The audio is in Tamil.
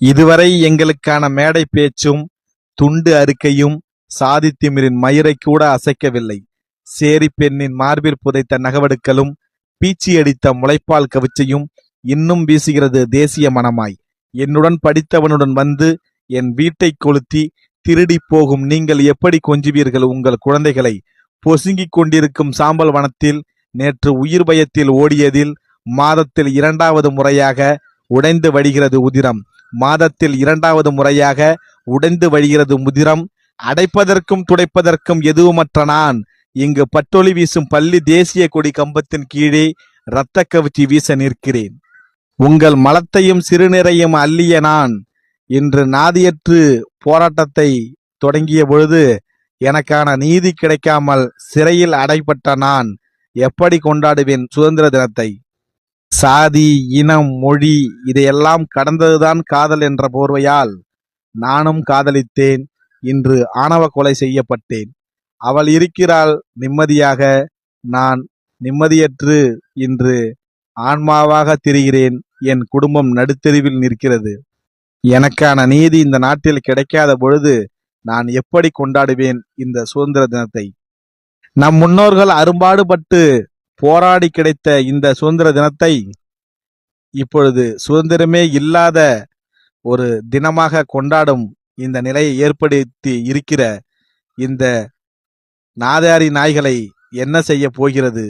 இதுவரை எங்களுக்கான மேடை பேச்சும் துண்டு அறிக்கையும் சாதி திமிரின் மயிரை கூட அசைக்கவில்லை. சேரி பெண்ணின் மார்பில் புதைத்த நகவடுக்களும் பீச்சி அடித்த முளைப்பால் கவிச்சையும் இன்னும் வீசுகிறது தேசிய மனமாய். என்னுடன் படித்தவனுடன் வந்து என் வீட்டை கொளுத்தி திருடி போகும் நீங்கள் எப்படி கொஞ்சுவீர்கள் உங்கள் குழந்தைகளை? பொசுங்கிக் கொண்டிருக்கும் சாம்பல் வனத்தில் நேற்று உயிர் பயத்தில் ஓடியதில் மாதத்தில் 2வது முறையாக உடைந்து வடிகிறது உதிரம். மாதத்தில் 2வது முறையாக உடைந்து வழிகிறது முதிரம். அடைப்பதற்கும் துடைப்பதற்கும் எதுவுமற்ற நான் இங்கு பட்டொளி வீசும் பள்ளி தேசிய கொடி கம்பத்தின் கீழே இரத்த கவிச்சி வீச நிற்கிறேன். உங்கள் மலத்தையும் சிறுநீரையும் அள்ளிய நான் இன்று நாதியற்று போராட்டத்தை தொடங்கிய பொழுது எனக்கான நீதி கிடைக்காமல் சிறையில் அடைப்பட்ட நான் எப்படி கொண்டாடுவேன் சுதந்திர தினத்தை? சாதி, இனம், மொழி இதையெல்லாம் கடந்ததுதான் காதல் என்ற போர்வையால் நானும் காதலித்தேன். இன்று ஆணவ கொலை செய்யப்பட்டேன். அவள் இருக்கிறாள் நிம்மதியாக, நான் நிம்மதியற்று இன்று ஆன்மாவாக திரிகிறேன். என் குடும்பம் நடுத்தெருவில் நிற்கிறது. எனக்கான நீதி இந்த நாட்டில் கிடைக்காத பொழுது நான் எப்படி கொண்டாடுவேன் இந்த சுதந்திர தினத்தை? நம் முன்னோர்கள் அரும்பாடுபட்டு போராடி கிடைத்த இந்த சுதந்திர தினத்தை இப்பொழுது சுதந்திரமே இல்லாத ஒரு தினமாக கொண்டாடும் இந்த நிலையை ஏற்படுத்தி இருக்கிற இந்த நாதாரி நாய்களை என்ன செய்ய போகிறது?